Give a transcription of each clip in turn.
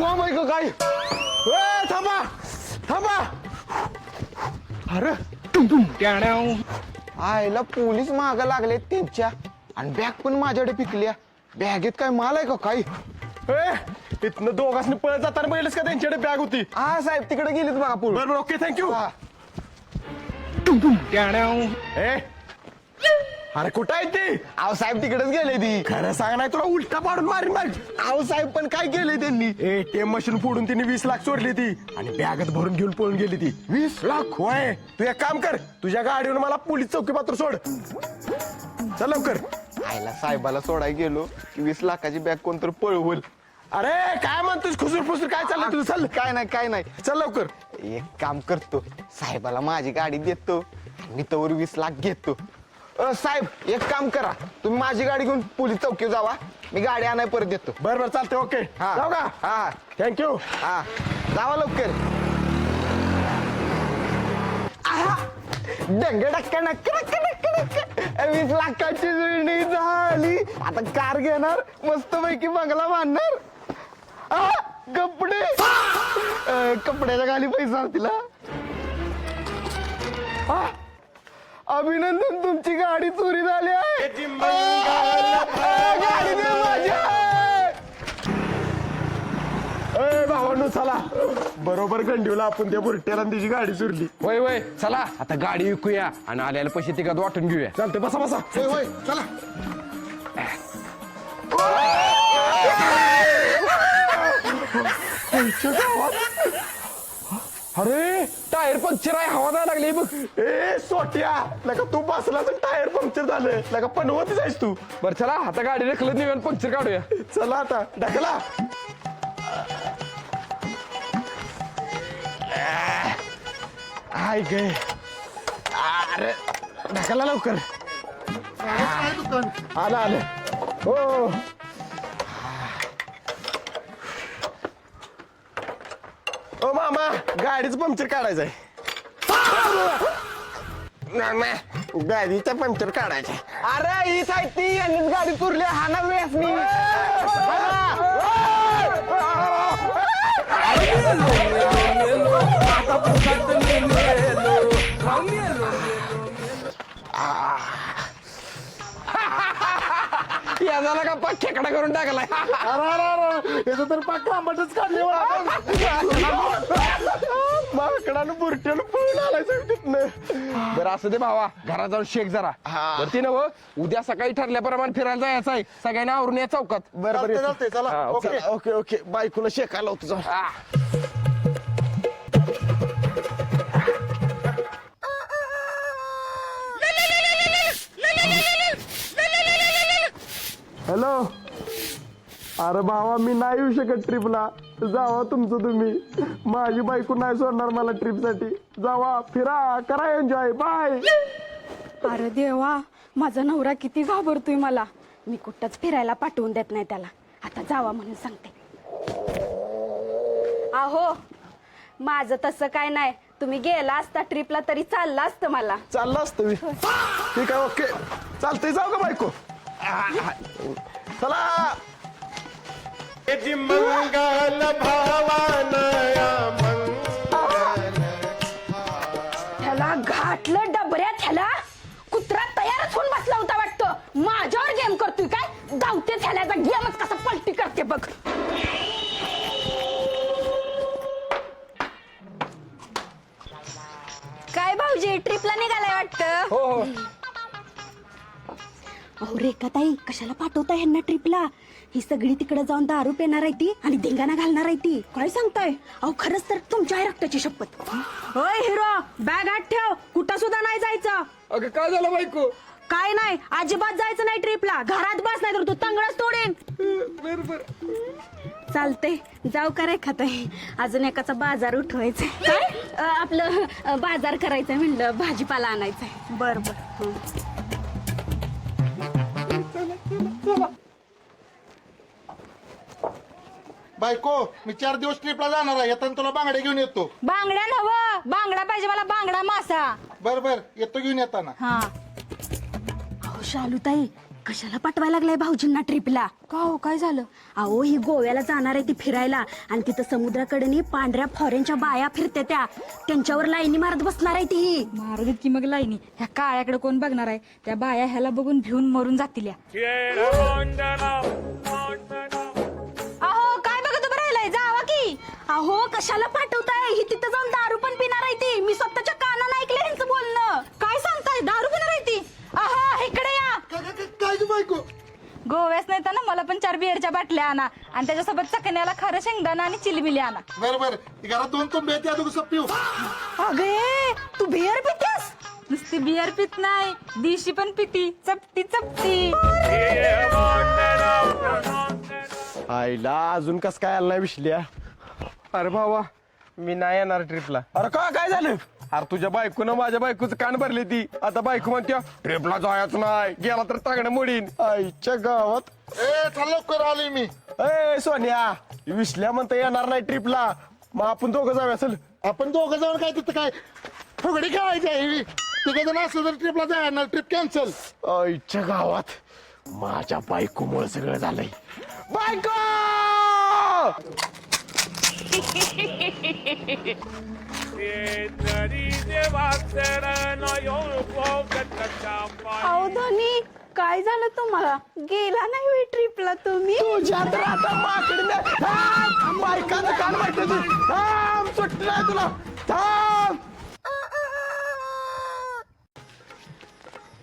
Bomb आहे का काय? थांबा थांबा. अरे आयला पोलीस माग लागले त्यांच्या आणि बॅग पण माझ्याकडे पिकल्या. बॅगेत काय माल आहे का काय? इथनं दोघांनी पळत जाताना बघितलंस का त्यांच्याकडे बॅग होती? हा साहेब तिकडे गेलीत बघा. बरोबर ओके थँक्यू. अरे कुठं आहे ती? अहो साहेब तिकडेच गेले ती. खरं सांग नाही तुला उलटा पाडून मारीन बघ. अहो साहेब पण काय केलंय त्यांनी? एटीएम मशीन फोडून तिने 20 लाख चोरली ती आणि बॅगत भरून घेऊन पळून गेली ती. 20 लाख? होय. तू एक काम कर, तुझ्या गाडीवर मला पोलीस चौकी पात्र सोड. चल लवकर. आयला साहेबाला सोडाय गेलो की 20 लाखाची बॅग कोणतरी पळवल. अरे काय म्हणतोस खुसूर फुसूर काय चाललंय तुझं? चल. काय नाही काय नाही, चल लवकर. एक काम करतो, साहेबाला माझी गाडी देतो मी तवर 20 लाख घेतो. साहेब एक काम करा, तुम्ही माझी गाडी घेऊन पोलीस चौकी जावा, मी गाडी आणाय परत देतो. बरोबर चालतंय. ओके जाऊ का? हा थँक्यू. हा जावा लवकर. डंग डक्का नक्का नक्का नक्का नक्का 20 लाखाची जुळणी झाली. आता कार घेणार, मस्त पैकी बंगला बांधणार. कपडे कपड्याच्या खाली पैसा तिला. अभिनंदन, तुमची गाडी चोरी झाली आहे. गाडी दे माझ्या. भावांनो चला, बरोबर गंडीवला आपण त्या बुरट्याला त्याची गाडी चोरली. वय वय चला आता गाडी विकूया आणि आल्याला पैसे तिघात वाटून घेऊया. चालते बसा बसा. होय चला. अरे टायर पंक्चर आहे, हवा द्यायला लागली बघ. ए सोट्या लका तू बसला तर टायर पंक्चर झालं. लका पनवती जायस तू. बरं चला आता गाडी रखलत नेऊन पंक्चर काढूया. चला आता ढकला. हाय गे. अरे ढकला लवकर. आलं आलं. हो ओ मामा गाडीचं पंक्चर काढायचंय. गाडीचं पंक्चर काढायचंय. अरे ही साईड ती यांनीच गाडी पुरली. हा ना वेस मी. या झाला का पाच ठेकडा करून टाकलाय. याचं तर पाक आंबाटच काढले. माकडानं बुरट्यानं पळून आलाय साहेब तिथनं. बरं असं दे भावा, घरात जाऊन शेक जरा. बरं ती नव उद्या सकाळी ठरल्याप्रमाणे फिरायला जायचं आहे. सगळ्यांनी आवरून या चौकात. बरोबर चालतंय. चला हा, ओके. Okay okay okay. बायकोला शेकायला होतं जाऊन. हॅलो. अरे भावा मी नाही येऊ शकत ट्रिपला. जावा तुमचं तुम्ही. माझी बायको नाही सोडणार मला ट्रिपसाठी. जावा फिरा करा एन्जॉय. बाय. अरे देवा, माझा नवरा किती घाबरतोय मला. मी कुठंच फिरायला पाठवून देत नाही त्याला. आता जावा म्हणून सांगते. अहो माझं तसं काय नाही, तुम्ही गेला असता ट्रिपला तरी चाललं असतं मला. चाललं असतं मी. ठीक आहे ओके चालतंय. जाऊ का बायको? चला. मंगल भावानया ह्याला घातलं डबऱ्यात. ह्याला कुत्रा तयारच होऊन बसला होता वाटतं. माझ्यावर गेम करतोय काय? धावतेच ह्याला गेमच कसा पलटी करते बघ. काय भाऊजी ट्रिपला निघालाय वाटतं? हो हो. अहो रेखाताई कशाला पाठवताय ह्यांना ट्रिपला? ही सगळी तिकडे जाऊन दारू पिणार आहे ती आणि धिंगाणा घालणार आहे ती. काय सांगताय? अहो खरंच तर तुमच्या आहे रक्ताची शपथ. होय हिरो, बॅग आत ठेव. कुठं सुद्धा नाही जायचं. अगं काय झालं बायको? काय नाही, अजिबात जायचं नाही ट्रिपला. घरात बस, नाही तर तू तंगडच तोडेन. बरोबर चालते जाऊ का रेखाताई? अजून एकाचा बाजार उठवायचा. काय आपलं बाजार करायचंय म्हणलं, भाजीपाला आणायचंय. बर बर. बायको मी 4 दिवस ट्रिपला जाणार आहे. येताना तुला बांगड्या घेऊन येतो. बांगड्या नवं, बांगडा पाहिजे मला. बांगडा मासा. बर बर येतो घेऊन येताना. हा. अहो शालूताई कशाला पाठवायला लागलाय भाऊजींना ट्रिपला? का हो, काय झालं? अहो ही गोव्याला जाणार आहे ती फिरायला आणि तिथं समुद्राकडे पांढऱ्या फॉरेनच्या बाया फिरते त्यांच्यावर लाईनी मारत बसणार आहे ती. मारू देत की मग लाईनी. ह्या काळ्याकडे कोण बघणार आहे? त्या बाया ह्याला बघून भिवून मरून जातील या. अहो काय बघत उभं राहिलाय, जावा की. अहो कशाला पाठवताय? ही तिथं जाऊन दारू पण पिणार आहे ती. मी स्वतःच्या कानानं ऐकलं ह्यांचं बोलणं. काय सांगताय? दारू पिणार आहे ती? अहो इकडे या. काय ग बायको? गोव्यास नाही तर ना मला पण 4 बिअरच्या बाटल्या आणा आणि त्याच्यासोबत चकण्याला खरं शेंगदाणा आणि चिलीमिली आणा. बरं घरात 2 तुंबे आहेत, त्या दोघं पिऊ. अगे तू बिअर पितेस? नुसती बिअर पित नाही, दिशी पण पिती. चपटी चपटी. आईला अजून कस काय आला नाही विश्ल्या? अरे भावा मी नाही येणार ट्रिपला. अरे का काय झालं? अरे तुझ्या बायकोनं माझ्या बायकोचं कान भरली ती. आता बायको म्हणते ट्रिपला जायचं नाही, गेला तर तागणं मोडीन. आईच्या गावात. चल लवकर आलोय मी. ए सोन्या, विश्ल्या म्हणता येणार नाही ट्रिपला. मग आपण दोघं जाऊया. चल. आपण दोघं जाऊन काय तिथं काय फुगडी खेळायची आहे? तिघं जण असलं तर ट्रिपला जाणार, ट्रिप कॅन्सल. आईच्या गावात माझ्या बायकोमुळे सगळं झालंय. बायको! अहो धनी काय झालं तुम्हाला? गेला नाही होय ट्रिपला तुम्ही? तुझ्या तर आता माकडी नाही. थांब! बायकाचं कान माहिती तू. थांब, सुट्टी नाही तुला. थांब.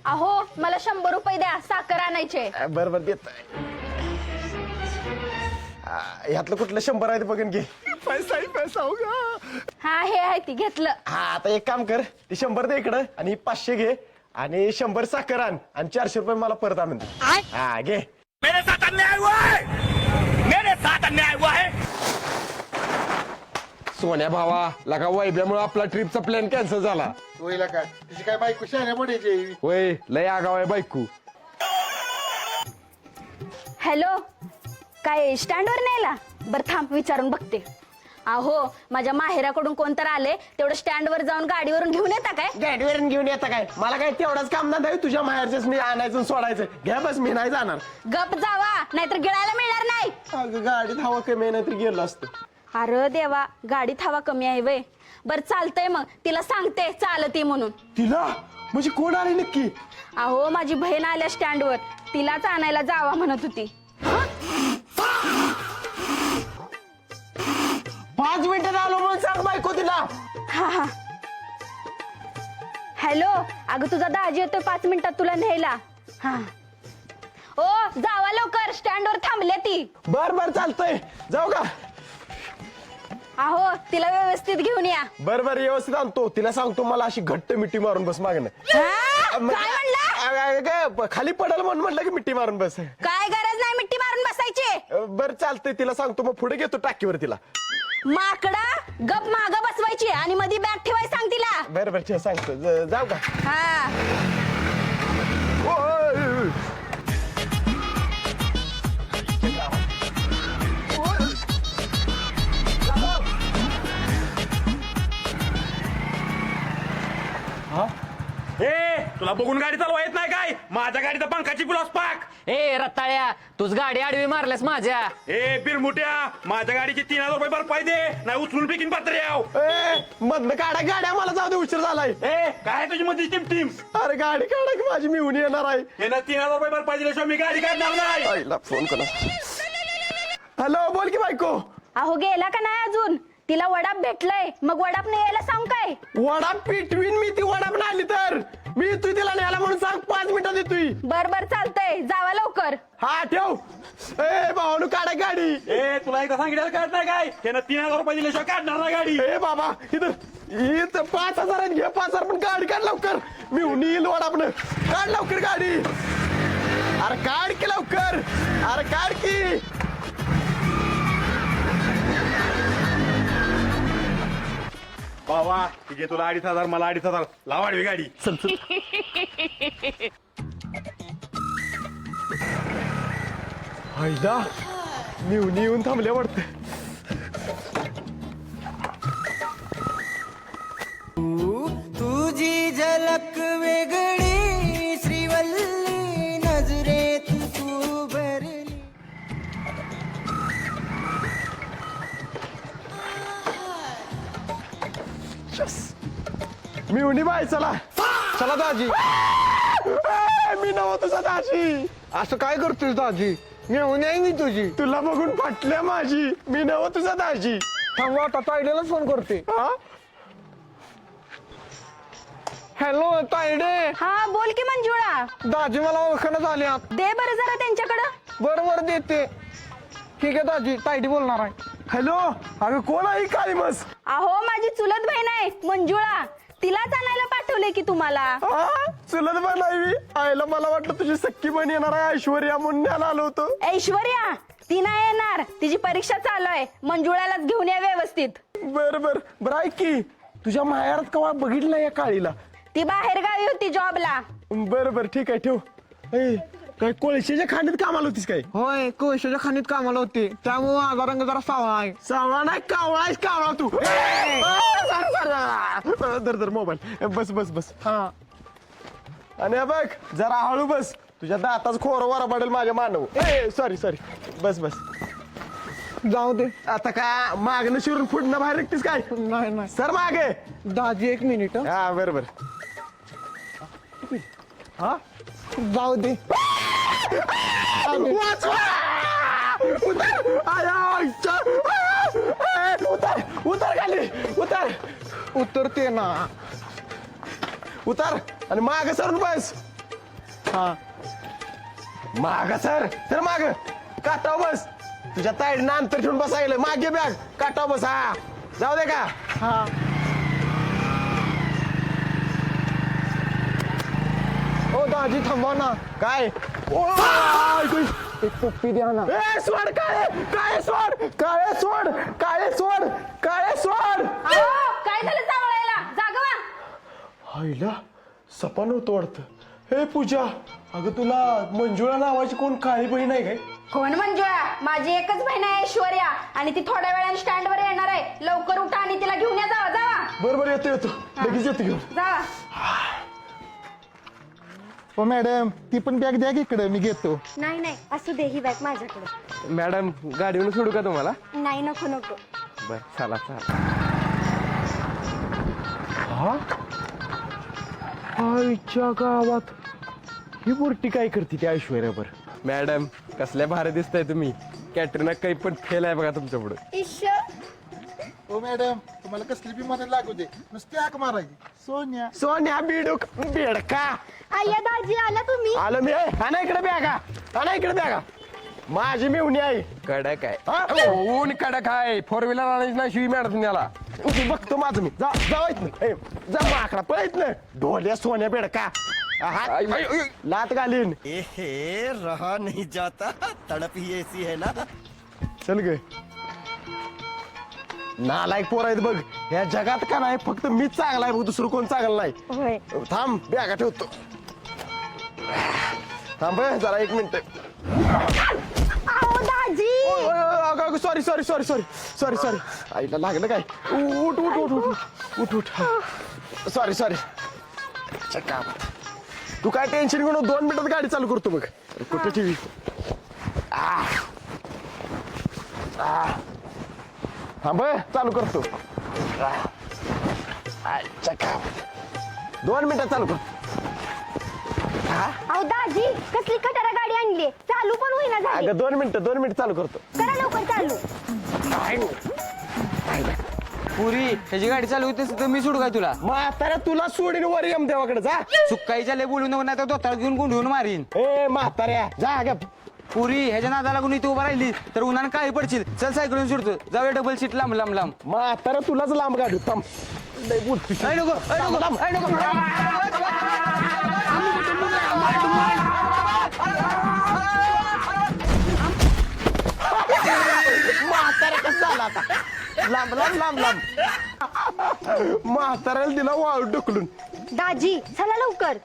अहो मला 100 रुपये द्या, साखर आणायचे. बरोबर देत. यातलं कुठलं 100 आहे ते बघून घे. पैसा हो गा. हा हे आहे ती घेतलं. हा आता एक काम कर, ते 100 दे इकडं आणि 500 घे आणि 100 साखर आण आणि 400 रुपये मला परत आणून दे. हा घे. मेरे साथ अन्याय हुआ है, मेरे साथ अन्याय हुआ है. सोन्या भावा लगा वैभ्यामुळे आपला ट्रिपचा प्लॅन कॅन्सल झाला. होईल काय तिची काय बायको शहाण्या पडायची? होय लय आगाव आहे बायको. हॅलो, काय स्टँडवर न्यायला? बरं थांब विचारून बघते. अहो माझ्या माहेराकडून कोणतर आले, तेवढं स्टँडवर जाऊन गाडीवरून घेऊन येता काय? गाडीवरून घेऊन येता काय? मला काय तेवढाच काम ना तुझ्या माहेरच्याच मी आणायचं आणि सोडायचं. घ्या बस, मी नाही जाणार. गप जावा, नाहीतर गिळायला मिळणार नाही. अगं गाडीत हवा कमी आहे, नाहीतर गेलो असतो. अरे देवा, गाडीत हवा कमी आहे वय. बर चालतंय, मग तिला सांगते चालती म्हणून. तिला म्हणजे कोण आले नक्की? अहो माझी बहीण आल्या स्टँडवर, तिलाच आणायला जावा म्हणत होती. 5 मिनिटात आलो म्हणून सांग बायको तिला. हा. हॅलो, अगं तुझा दाजी येतोय 5 मिनिटात तुला न्यायला. हा. ओ जावा लवकर, स्टँडवर थांबले ती. बर चालतंय, जाऊ का? अहो तिला व्यवस्थित घेऊन या. बर व्यवस्थित आणतो. तिला सांगतो मला अशी घट्ट मिठी मारून बस मागणं. हा? काय म्हणला? खाली पडाल म्हणून म्हटलं की मिठी मारून बस. काय गरज नाही मिठी मारून बसायची. बर चालतंय, तिला सांगतो मग पुढे घेतो टाकीवर तिला. माकडा गप माग बसवायची आणि मध्ये बॅग ठेवाय सांग तिला. बर ठीक सांगतो. जाऊ का? हा. ए तुला बघून गाडी चालवा येत नाही काय? माझ्या गाडीचा पंखाची पुलास पाक. ए रताळ्या, तुझ गाडी आडवी मारल्यास माझ्या. ए बिरमुट्या, माझ्या गाडीची 3000 रुपये भरपाई दे, नाही उचलून पिकीन पात्र याव. मधनं काढा गाड्या, मला जाऊ दे, उशीर झालाय. ए काय तुझी मध्ये टीम अरे गाडी काढा की माझी, मी उन्ही येणार आहे. हे ना 3000 रुपये भरपाई दिल्याशिवाय मी गाडी काढणार नाही. आईला फोन करा. हॅलो, बोल की बायको. अहो गेला का नाही अजून? तिला वडाप भेटलंय, मग वडाप नाही यायला सांग काय? वडाप पिटवीन मी, ती वडाप नाही आली तर मी तू तिला न्यायला म्हणून सांग. 5 मिनिटात येतोय. बर चालतंय, जावा लवकर. हा ठेव. ए भावानू काढा गाडी. ए तुला एकदा सांगितलं काढ नाही काय? हे ना 3000 रुपये दिल्याशिवाय काढणार नाही गाडी. ए बाबा, इथं 5000 घे. 5000 पण गाडी काढ लवकर. मी येईल वडापनं. काढ लवकर गाडी. अरे काढ की लवकर. अरे काढ की. बाबा ठीक आहे, तुला 2500 मला 2500. लावाडवी गाडी. आईला मी येऊन थांबले वाटतं. तुझी झलक वेगळी श्रीवल्ली नजरेत मिवणी बाई चला. चला दाजी. मी नव तुझा दाजी. असं काय करतोय दाजी? मेहुणी आहे मी तुझी. तुला बघून फाटल्या माझी. मी नव तुझा दाजी. थांबा आता तायडेला फोन करते. हा? हॅलो तायडे. हा बोल की मंजुळा. दाजी मला ओळखणं झाले. दे बरं जरा त्यांच्याकडं. बरोबर देते. ठीक आहे दाजी, तायडी बोलणार आहे. हॅलो अगं कोण आहे काळी मस? अहो माझी चुलत बहीण आहे मंजुळा. तिलाच आणायला पाठवले की तुम्हाला. चुलत बनावी आईला मला वाटलं तुझी सख्खी बहीण येणार आहे ऐश्वर्या म्हणून न्यायला आलो होतो. ऐश्वर्या ती नाही येणार. तिची परीक्षा चालू आहे. मंजुळालाच घेऊन या व्यवस्थित. बर बर बर ऐक की तुझ्या माहेरात कवा बघितलं या काळीला? ती बाहेर गावी होती जॉबला. बर बर ठीक आहे ठेव. ए, काय कोळशाच्या खाणीत कामाला होतीस काय? होय, कोळशाच्या खाणीत कामाला होते, त्यामुळे माझा रंग जरा सावळा आहे. सावळा नाही कावळा आहेस कावळा तू. दर दर मोबाईल. बस बस बस. हा. आणि हे बघ जरा हळू बस. तुझ्या दाताच खोर वर पडेल माझ्या मानव. ए सॉरी सॉरी. बस बस. जाऊ दे. आता का मागणं शिरून फुडणं बाहेर निघतीस काय? नाही नाही सर मागे. दाजी, एक मिनिट. हा बरोबर. हा जाऊ दे. वाचवा! उतर! आया, आईच्या! उतर उतर खाली उतर उतरते ना. उतर आणि माग सरून बस. हा. माग सर माग. काटाव बस. तुझ्या ताईडनं अंतर ठेवून बसायला मागे बॅग काटाव बस. हा जाऊ दे का? हा. ओ दाजी थांबवा ना. काय? एक पप्पी द्या ना. ए सोड काळे काळे सोड काळे सोड काळे सोड काळे सोड. काय झालं चावळायला? जागवा. आईला सपन होतो वाटतं. हे पूजा अगं तुला मंजुळा नावाची कोण काळी बहीण आहे काय? कोण मंजुळा? माझी एकच बहीण आहे ऐश्वर्या. आणि ती थोड्या वेळाने स्टँड वर येणार आहे. लवकर उठा आणि तिला घेऊन या. जावा जावा बरोबर येतो लगेच येतो घेऊन. जावा. हो मॅडम ती पण बॅग द्या की इकडे, मी घेतो. नाही नाही असू दे. ही बॅग माझ्याकडे. मॅडम गाडीवरून सोडू का तुम्हाला? नाही नको नको. बर चला चला. आईच्या गावात ही बुरटी काय करते त्या ऐश्वर्यावर? मॅडम कसल्या भारी दिसताय तुम्ही. कॅटरीना काही पण फेल आहे बघा तुमच्या पुढे. हो मॅडम तुम्हाला कसली बी मदत लागू दे, नुसती हाक मारायची. सोन्या सोन्या बिडूक बेडका. आय्या दाजी आला तुम्ही. आलो मी. आणा इकडे बॅगा. आणा इकडे बॅगा. माझी मेवणी आहे. कडक हा? आहे. ऊन कडक आहे. फोर व्हीलर आणायची नाही शिवी मॅडम याला. बघतो माझं मी. जावायच ना. जा माकडा पळत ना. ढोल्या सोन्या बेडका. लात घालीन. एहे रहा नहीं जाता, तड़प ही ऐसी है ना. चल ग. नालायक पोर आहेत बघ. ह्या जगात का नाही फक्त मीच चांगला आहे बघ, दुसरं कोण चांगलं नाही. थांब बॅगा ठेवतो. थांब जरा 1 minute. Sorry sorry sorry sorry sorry sorry. आईला लागलं काय? उठ उठ उठ उठ उठ उठ. Sorry sorry. तू काय टेन्शन घेऊन 2 मिनिटात गाडी चालू करतो बघ. कुठे टीव्ही? थांब चालू करतो. 2 मिनिटात चालू करतो. अहो दाजी कसली कटारा गाडी आणली. चालू पण होईना झाली. अगं 2 मिनिटं चालू करतो. करा लवकर चालू. पुरी त्याची गाडी चालू होते तर मी सोडू काय तुला? म्हाताऱ्या तुला सोडीन वर यम देवाकडे जा. सुकाईच्या लय बोलू नको, नाही तर दोताळ घेऊन गुंडून मारीन. ए म्हाताऱ्या जा ग. पुरी ह्याच्या नादा लागून इथे उभा राहिली तर उन्हानं काही पडशील. चल सायकलून सोडतो. जाऊया डबल सीट लांब लांब लांब. म्हाताऱ्या तुलाच लांब गाडी. थांब लय बोलतोस. ऐ नको, ऐ नको, ऐ नको. म्हाताऱ्या कसं झाला आता? लांब लांब लांब लांब. म्हाताऱ्याला दिला वाळू ढकलून. दाजी चला लवकर.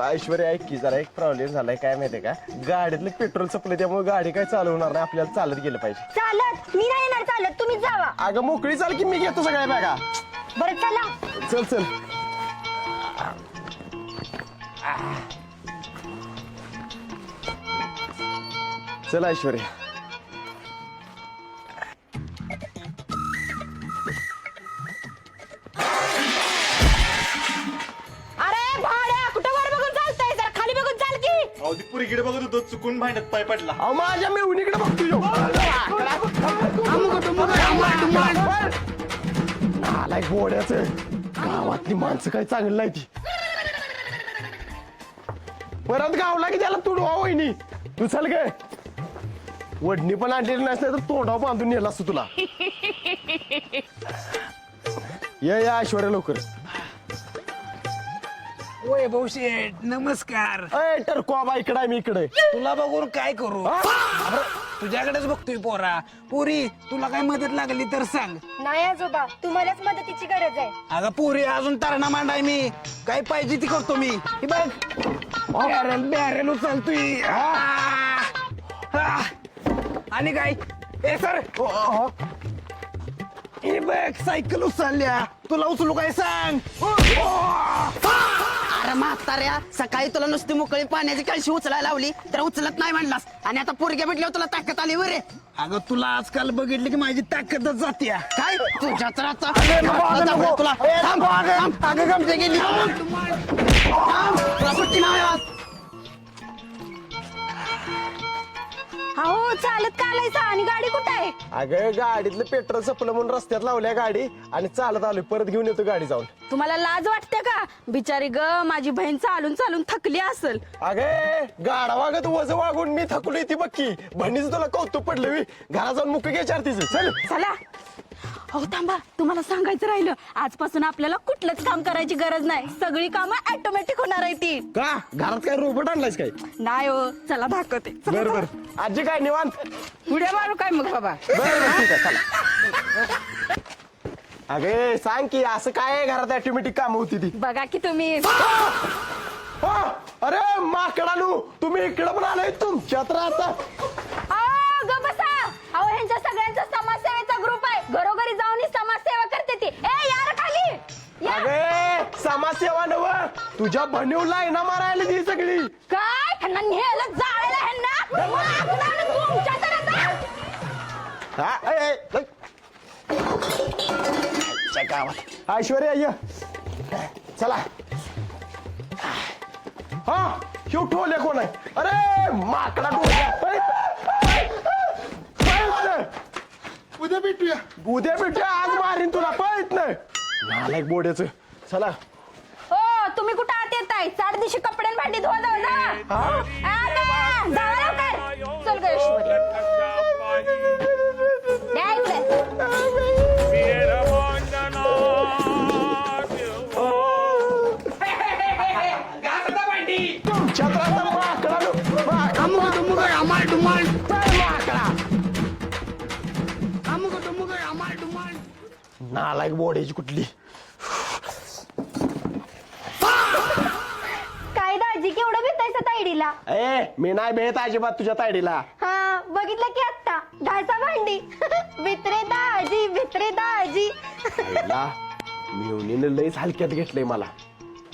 ऐश्वर्या ऐक की जरा एक प्रॉब्लेम झालाय. काय माहितीये का, गाडीतलं पेट्रोल संपलं त्यामुळे गाडी काय चालू होणार नाही. आपल्याला चालत गेलं पाहिजे. चालत मी नाही येणार. चालत तुम्हीच जावा. अगं मोकळी चाल की मी घेतो सगळ्या बॅगा. बरं चला. चल चल. चल ऐश्वर्या. तो चुकून भांडत पाय पडला. अहो माझ्या मेवणीकडे बघतो आलाय गोड्याच गावातली माणसं काय चांगली नाही ती. परत गावला की त्याला तुडवा वहिनी. तू चल गे, वडणी पण आणलेली नसते तर तोंडाव बांधून नेला असतो तुला. ये ऐश्वर्या लवकर. वैभव शेठ नमस्कार. अय टरको आबा इकडे आहे, मी इकडे. तुला बघून काय करू? तुझ्याकडेच बघतोय पोरा. पोरी तुला काय मदत लागली तर सांग. नाही आजोबा तुम्हालाच मदतीची गरज आहे. अगं पोरी अजून तारणा मांडाय मी. काय पाहिजे ती करतो मी. हे बघ बॅरेल बॅरेल उचलतोय. आणि काय ए सर हे बघ सायकल उचलल्या. तुला उचलू काय सांग. अरे म्हाताऱ्या, सकाळी तुला नुसती मोकळी पाण्याची कळशी उचलायला लावली तर उचलत नाही म्हणलास आणि आता पोरग्या भेटल्यावर तुला ताकद आली बरे. अगं तुला आजकाल बघितलं की माझी ताकदच जाते. काय तुझ्या तर आता तुला थांब, थांब. अगं गमते गेली. थांब, तुला सुट्टी नाही आज. अहो चालत का आलायसा आणि गाडी कुठं आहे? अगं गाडीतलं पेट्रोल संपलं म्हणून रस्त्यात लावल्या गाडी आणि चालत आलोय. परत घेऊन येतो गाडी जाऊन. तुम्हाला लाज वाटते का? बिचारी ग माझी बहीण चालून चालून थकली असल. अगे गाडा वागत वज वागून मी थकलोय ती बक्की. बहिणीचं तुला कौतुक पडलं मी. घरा जाऊन मुक घे चार तिचं. चल चला. हो थांबा, तुम्हाला सांगायचं राहिलं. आजपासून आपल्याला कुठलंच काम करायची गरज नाही. सगळी कामं ऑटोमॅटिक होणार आहे ती. का घरात काय रोबोट आणलायस काय? नाही हो, चला दाखवते. चला, बर बर. आजी काय निवांत? उड्या मारू काय मग बाबा? बर ठीक आहे चला. अगे सांग की असं काय आहे घरात ऑटोमॅटिक काम होती ती? बघा की तुम्ही. हा, अरे माकडानू तुम्ही इकडं पण आलोय. तुमच्यात राहता ग बसा. अहो ह्यांच्या सगळ्यांचा समाजसेवेचा ग्रुप आहे. घरोघरी जाऊन ही समाजसेवा करते ती. ए यार खाली या. अगे समाजसेवा नव तुझ्या बहिणीला आहे ना मारायला ती सगळी. काय ह्यांना नेलं जाळायला ह्यांना तुमच्या तर आता. हा, ए, ए, च्या गावात. ऐश्वर्या ये चला. हा शिव ठोले कोण आहे? अरे माकडा डोल्या. उद्या भेटूया. उद्या भेटूया. आज मारीन तुला. पळत नाही नालायक बोड्याचं. चला. हो तुम्ही कुठं आत येताय? चार दिवशी कपडे आणि भांडी धुवा जाऊ जा. आता जावा लवकर. चल ग ऐश्वर्या. द्या इकडे. तुमच्यात राहता माकडानू. नालायक बोड्याची कुठली. काय दाजी केवढं भेटायचं तायडीला? ए मी नाही भेट अजिबात तुझ्या तायडीला. हा बघितलं की आत्ता घासा भांडी. भित्रे दाजी भित्रे दाजी. आईला मिळवणीनं लईच हलक्यात घेतलंय मला.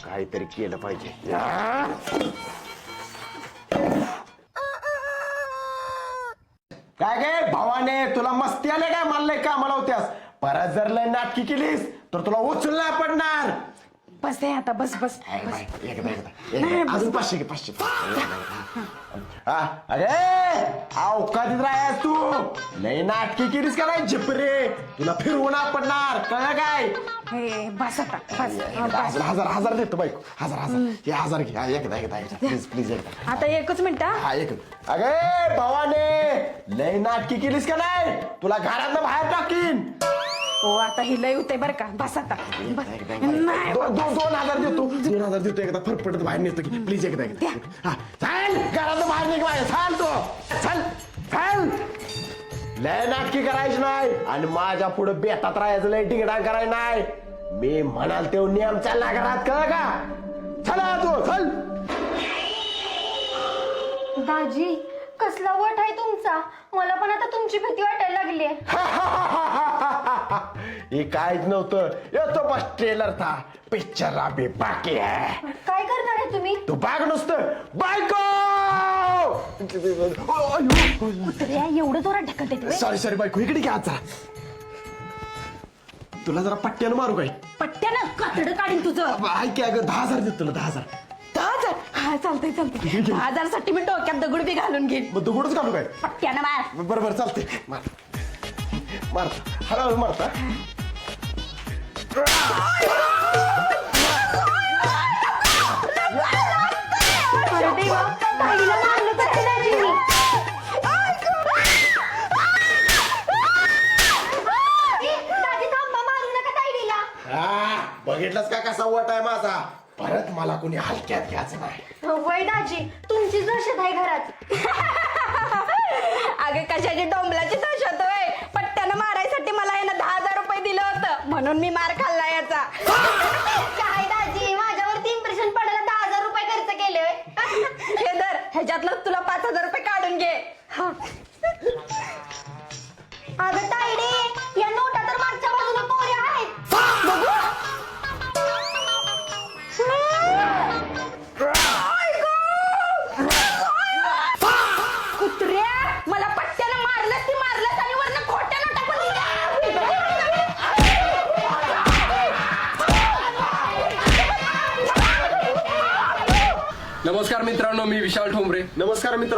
काहीतरी केलं पाहिजे. काय काय भावाने तुला मस्ती आले काय? मला लय कामाला होत्यास. परत जर लय नाटकी केलीस तर तुला उचलला पडणार. बस आहे आता. बस बस. एकदा अजून 500 घे. 500. हा अरे अवकाशात राहायस तू. लय नाटकी केलीस का नाही झिपरे? तुला फिरवून पडणार. कळलं काय? हे बस आता. बस. हजार हजार हजार देतो बाईक. हजार हजार हे हजार घे. हा, एकदा एकदा एकदा प्लीज प्लीज एकदा. आता एकच मिनिट. हा एक. अगे भावाने लय नाटकी केलीस का नाही? तुला घरातनं बाहेर टाकीन. हो आता ही लय होते बरं का. बस आता. नाही 2000 देतो. 2000 देतो. एकदा फरफडत बाहेर नेतो की प्लीज एकदा एकदा. हा चाल घरातनं बाहेर निघ बाहेर. चाल तो. चल चल. लय नाटकी करायची नाही आणि माझ्या पुढे बेतात राहायचं. लय टिंगडा करायचं नाही. मी म्हणाल तेव्हा नियम चालला घरात. कळ का? चला तू चल. दाजी कसला वट आहे तुमचा? मला पण आता तुमची भीती वाटायला लागली. हे काहीच नव्हतं. येतो बस ट्रेलर था. पिक्चर अभी बाकी है. काय करणार आहे तुम्ही? तू बाग नुसतं बायको. कुत्र्या एवढं जोरात ढकलते ते. सॉरी सॉरी बायको इकडे घ्या जरा. तुला जरा पट्ट्यानं मारू काय? पट्ट्यानं कातडं काढीन तुझं. ऐक की अगं 10,000 देतो तुला. 10,000. 10,000. चालतंय 10,000 साठी मी डोक्यात दगड बी घालून घेईन. मग दगडच घालू काय? पट्ट्यानं मार. बरोबर चालते मार हळूहळू मारता. अरे देवा, ताईला मारलं कसं दाजी मी? दाजी थांबा, मारू नका ताईला. बघितलंस का कसा वट आहे माझा? परत मला कोणी हलक्यात घ्यायचं नाही. वय दाजी, तुमची दहशत आहे घरात. अगं कशाची डोंबलाची दहशत होय? पट्ट्यानं मारायसाठी मला यानं 10,000 रुपये दिलं होतं म्हणून मी मार खाल्ला याचा. काय दाजी, माझ्यावरती इम्प्रेशन पडायला 10,000 रुपये खर्च केले. हे धर, ह्याच्यातलं तुला 5,000 रुपये काढून घे. अगं ताईडे, या नोटा तर मागच्या बाजूला कोऱ्या आहेत. बघू. कुत्र्या, मला पट्ट्यानं मारलंस आणि वरनं खोट्या नोटा पण दिल्या. नमस्कार मित्रांनो, मी विशाल ठोंबरे. नमस्कार मित्र.